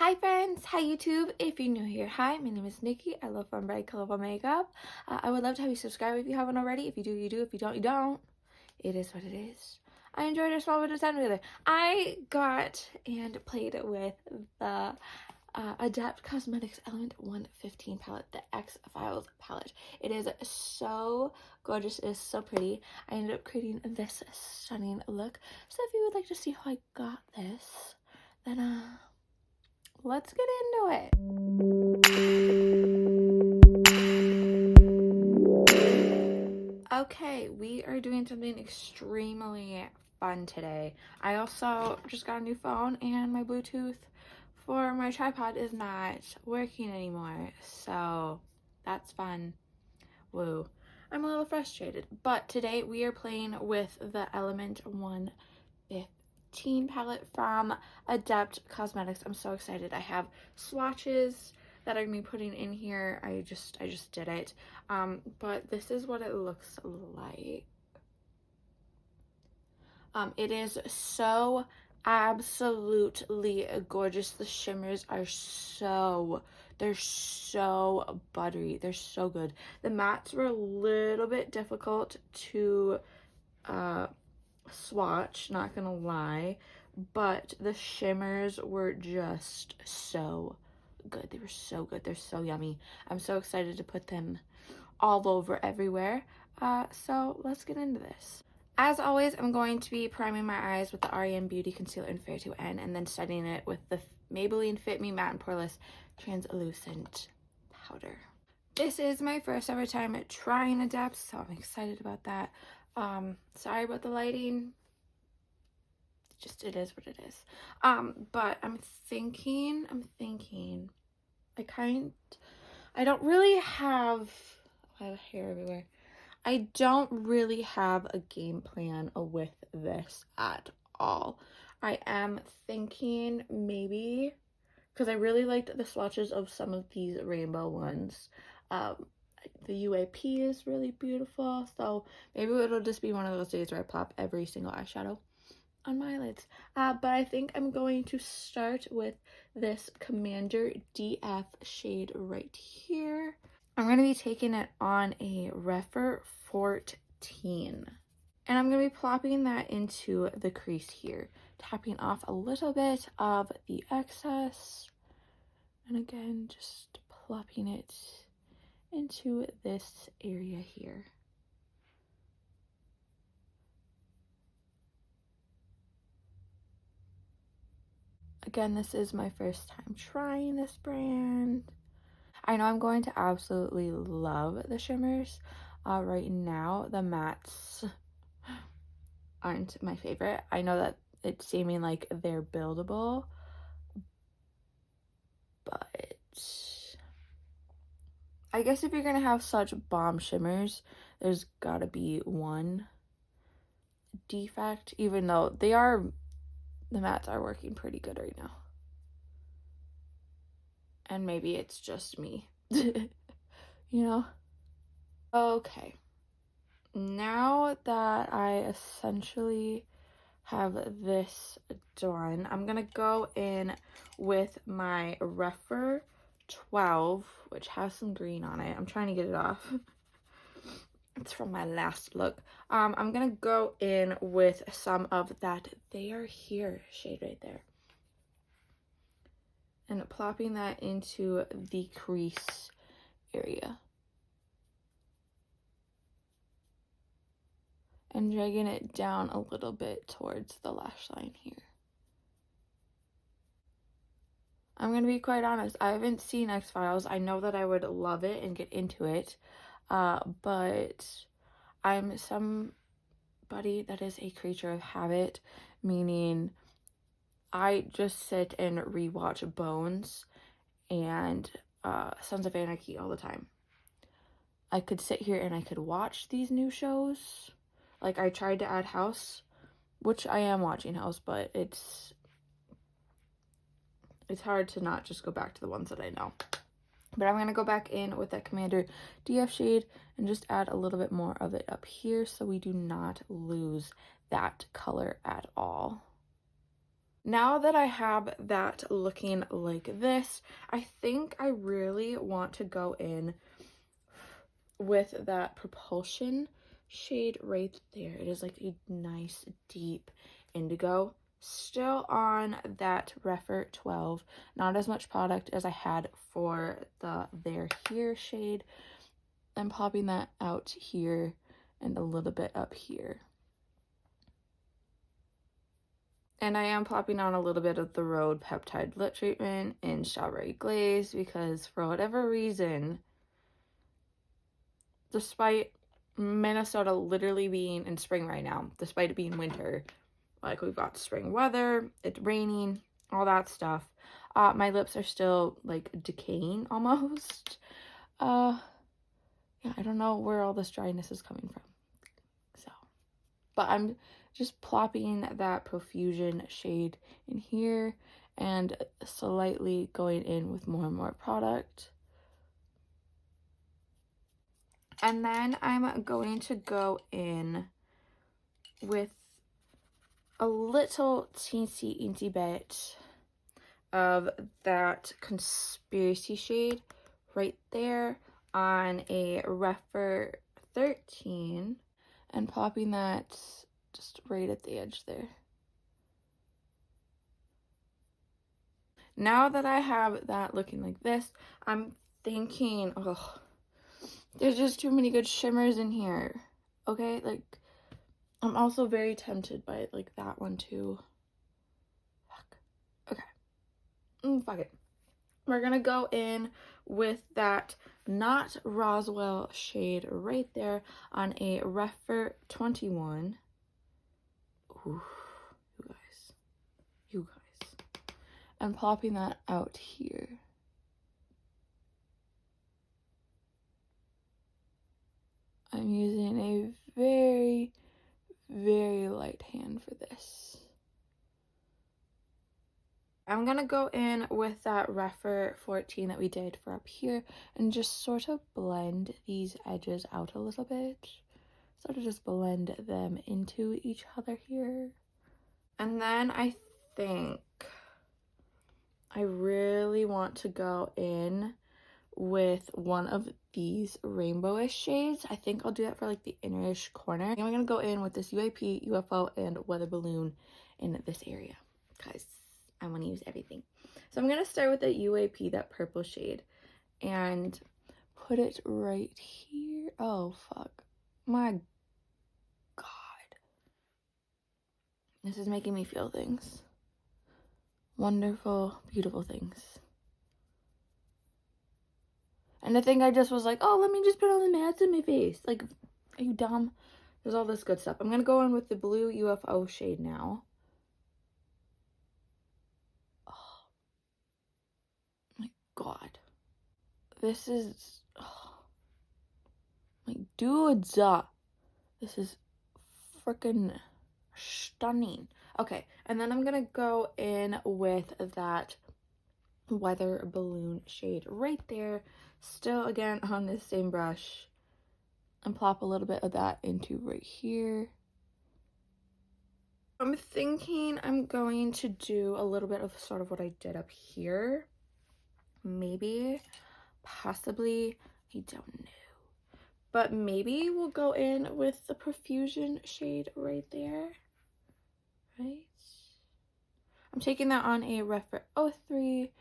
Hi friends, hi YouTube. If you're new here, hi, my name is Nikki. I love fun, bright, colorful makeup. I would love to have you subscribe if you haven't already. If you do, you do. If you don't, you don't. It is what it is. I enjoyed our small bit of time together. I got and played with the Adept Cosmetics Element 115 palette, the X-Files palette. It is so gorgeous. It is so pretty. I ended up creating this stunning look. So if you would like to see how I got this, then let's get into it. Okay, we are doing something extremely fun today. I also just got a new phone and my Bluetooth for my tripod is not working anymore, so that's fun. Woo. I'm a little frustrated, but today we are playing with the Element 115 palette from Adept Cosmetics. I'm so excited. I have swatches that I'm gonna be putting in here. I just did it. But this is what it looks like. It is so absolutely gorgeous. The shimmers are they're so buttery. They're so good. The mattes were a little bit difficult to swatch, not gonna lie, but the shimmers were just so good. They were so good. They're so yummy. I'm so excited to put them all over everywhere. So let's get into this. As always, I'm going to be priming my eyes with the REM Beauty Concealer in Fair to N and then setting it with the Maybelline Fit Me Matte and Poreless Translucent Powder. This is my first ever time trying Adept, so I'm excited about that. Sorry about the lighting. It is what it is. But I'm thinking, I don't really have, I have hair everywhere. I don't really have a game plan with this at all. I am thinking maybe, because I really liked the swatches of some of these rainbow ones. The UAP is really beautiful, so maybe it'll just be one of those days where I plop every single eyeshadow on my eyelids. But I think I'm going to start with this Commander DF shade right here. I'm going to be taking it on a Refer 14. And I'm going to be plopping that into the crease here, tapping off a little bit of the excess. And again, just plopping it into this area here. Again, this is my first time trying this brand. I know I'm going to absolutely love the shimmers. Right now, the mattes aren't my favorite. I know that it's seeming like they're buildable, but I guess if you're gonna have such bomb shimmers, there's gotta be one defect, even though the mattes are working pretty good right now. And maybe it's just me, you know? Okay, now that I essentially have this done, I'm gonna go in with my Refer 12, which has some green on it. I'm trying to get it off. It's from my last look. I'm gonna go in with some of that They Are Here shade right there. And plopping that into the crease area. And dragging it down a little bit towards the lash line here. I'm going to be quite honest, I haven't seen X-Files. I know that I would love it and get into it, but I'm somebody that is a creature of habit, meaning I just sit and rewatch Bones and Sons of Anarchy all the time. I could sit here and I could watch these new shows. Like, I tried to add House, which I am watching House, but it's hard to not just go back to the ones that I know. But I'm going to go back in with that Commander DF shade and just add a little bit more of it up here so we do not lose that color at all. Now that I have that looking like this, I think I really want to go in with that Propulsion shade right there. It is like a nice deep indigo. Still on that Refer 12. Not as much product as I had for the There Here shade. I'm popping that out here and a little bit up here. And I am popping on a little bit of the Rhode Peptide Lip Treatment in Strawberry Glaze because for whatever reason, despite Minnesota literally being in spring right now, despite it being winter, like we've got spring weather, it's raining, all that stuff, my lips are still like decaying almost. Yeah, I don't know where all this dryness is coming from. So, but I'm just plopping that Profusion shade in here and slightly going in with more and more product. And then I'm going to go in with a little teensy bit of that Conspiracy shade right there on a Refer 13 and popping that just right at the edge there. Now that I have that looking like this, I'm thinking, oh, there's just too many good shimmers in here. Okay, like, I'm also very tempted by like that one too. Fuck. Okay. Fuck it. We're gonna go in with that Not Roswell shade right there on a Refer 21. Ooh, you guys. And popping that out here. I'm using a very, very light hand for this. I'm gonna go in with that Refer 14 that we did for up here and just sort of blend these edges out a little bit. Sort of just blend them into each other here. And then I think I really want to go in with one of these rainbowish shades. I think I'll do that for like the innerish corner. I'm gonna go in with this UAP, UFO, and weather balloon in this area because I want to use everything. So I'm gonna start with the UAP, that purple shade, and put it right here. Oh fuck, my god, this is making me feel things. Wonderful, beautiful things. And I think I just was like, oh, let me just put all the mats in my face. Like, are you dumb? There's all this good stuff. I'm going to go in with the blue UFO shade now. Oh, my God. This is, oh, my dudes. This is freaking stunning. Okay, and then I'm going to go in with that weather balloon shade right there. Still, again, on this same brush. And plop a little bit of that into right here. I'm thinking I'm going to do a little bit of sort of what I did up here. Maybe, possibly, I don't know. But maybe we'll go in with the Profusion shade right there. Right? I'm taking that on a Refer 03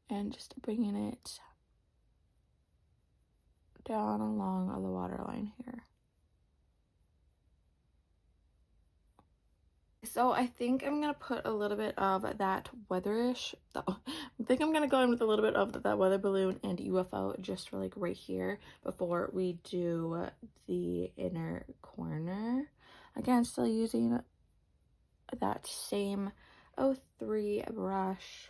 and just bringing it down along the waterline here. So I think I'm gonna put a little bit of that weatherish. I think I'm gonna go in with a little bit of that weather balloon and UFO just for like right here before we do the inner corner. Again, still using that same 03 brush.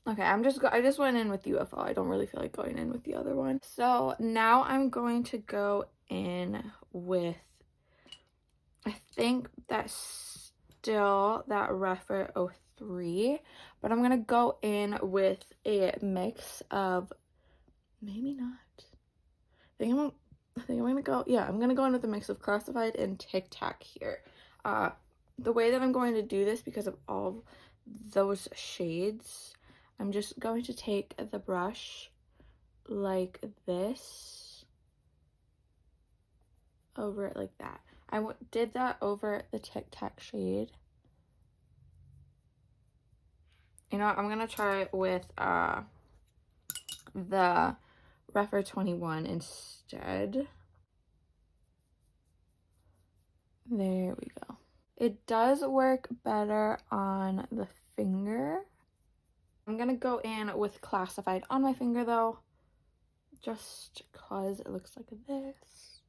Okay, I just went in with UFO. I don't really feel like going in with the other one. So now I'm going to go in with, I think that's still that Refer 03, but I'm going to go in with a mix of, maybe not. I think I think I'm gonna go, yeah, I'm gonna go in with a mix of Classified and Tic Tac here. The way that I'm going to do this, because of all those shades, I'm just going to take the brush like this over it like that. I did that over the Tic Tac shade. You know what, I'm gonna try with the Refer 21 instead. There we go. It does work better on the finger. I'm gonna go in with Classified on my finger though, just because it looks like this.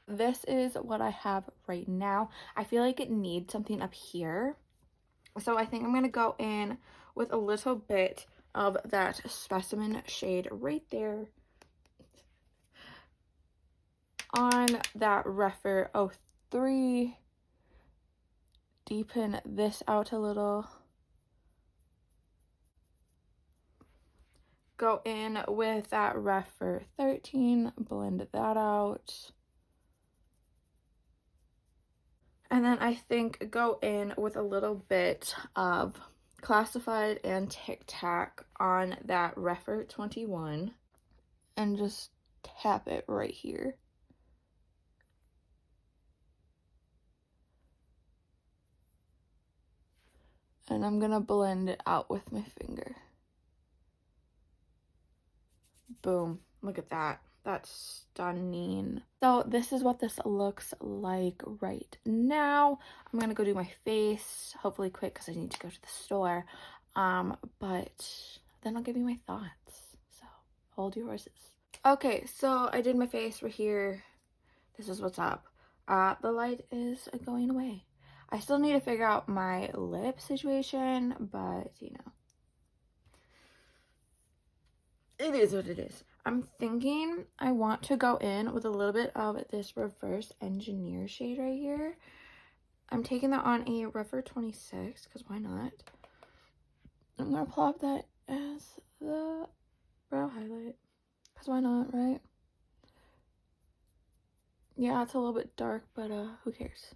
This is what I have right now. I feel like it needs something up here. So I think I'm gonna go in with a little bit of that Specimen shade right there on that Refer 03. Deepen this out a little. Go in with that Refer 13, blend that out. And then I think go in with a little bit of Classified and Tic Tac on that Refer 21 and just tap it right here. And I'm gonna blend it out with my finger. Boom, look at that. That's stunning. So this is what this looks like right now. I'm gonna go do my face, hopefully quick because I need to go to the store. But then I'll give you my thoughts. So hold your horses. Okay, so I did my face. We're here. This is what's up. The light is going away. I still need to figure out my lip situation, but you know, it is what it is. I'm thinking I want to go in with a little bit of this Reverse Engineer shade right here. I'm taking that on a Refer 26, because why not? I'm going to plop that as the brow highlight, because why not, right? Yeah, it's a little bit dark, but who cares?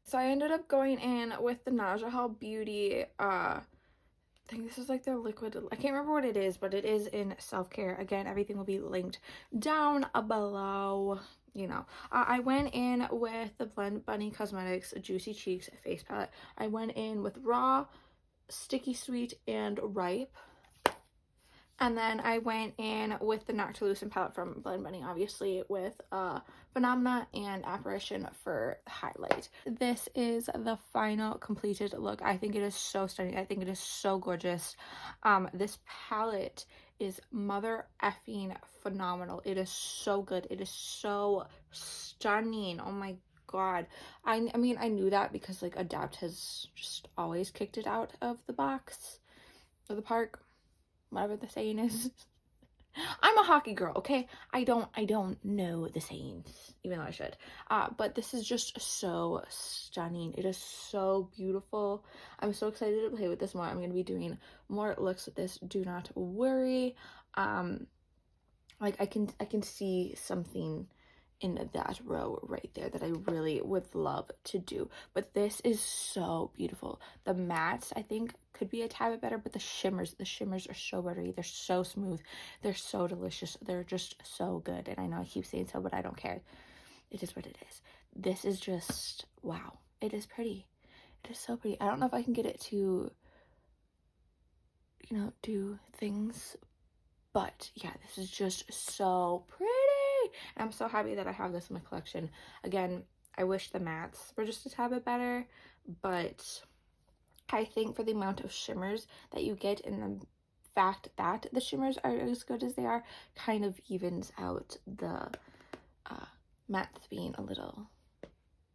So I ended up going in with the Najahal Beauty, I think this is like their liquid, I can't remember what it is, but it is in Self-Care. Again, everything will be linked down below, you know. I went in with the Blend Bunny Cosmetics Juicy Cheeks face palette. I went in with Raw, Sticky Sweet, and Ripe. And then I went in with the Noctilucent palette from Blend Bunny, obviously, with Phenomena and Apparition for highlight. This is the final completed look. I think it is so stunning. I think it is so gorgeous. This palette is mother effing phenomenal. It is so good. It is so stunning. Oh my god. I mean, I knew that because like Adept has just always kicked it out of the box, of the park, whatever the saying is. I'm a hockey girl, okay? I don't know the sayings, even though I should. But this is just so stunning. It is so beautiful. I'm so excited to play with this more. I'm going to be doing more looks with this. Do not worry. Like I can see something in that row right there that I really would love to do. But this is so beautiful. The mattes, I think, could be a tad bit better, but the shimmers are so buttery. They're so smooth. They're so delicious. They're just so good. And I know I keep saying so, but I don't care. It is what it is. This is just, wow. It is pretty. It is so pretty. I don't know if I can get it to, you know, do things, but yeah, this is just so pretty. And I'm so happy that I have this in my collection. Again, I wish the mattes were just a tad bit better, but I think for the amount of shimmers that you get and the fact that the shimmers are as good as they are, kind of evens out the mattes being a little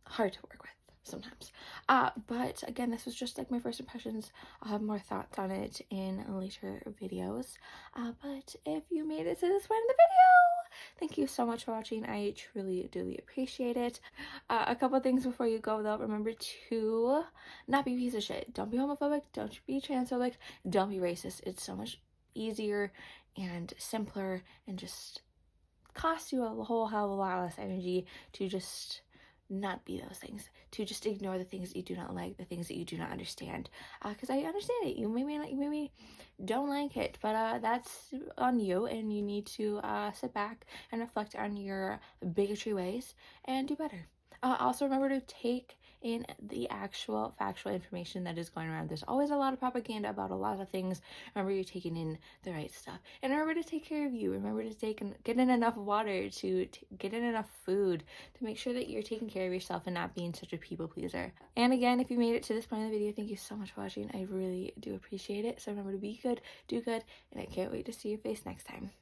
hard to work with sometimes. But again, this was just like my first impressions. I'll have more thoughts on it in later videos. But if you made it to this point in the video, thank you so much for watching. I truly appreciate it. A couple things before you go though. Remember to not be a piece of shit. Don't be homophobic. Don't be transphobic. Don't be racist. It's so much easier and simpler and just costs you a whole hell of a lot less energy to just not be those things, to just ignore the things that you do not like, the things that you do not understand, because I understand it. You maybe don't like it, but that's on you, and you need to sit back and reflect on your bigotry ways and do better. Also remember to take in the actual factual information that is going around. There's always a lot of propaganda about a lot of things. Remember, you're taking in the right stuff, and remember to take care of you. Remember to get in enough water, to get in enough food, to make sure that you're taking care of yourself and not being such a people pleaser. And again, if you made it to this point in the video, thank you so much for watching. I really do appreciate it. So remember to be good, do good, and I can't wait to see your face next time.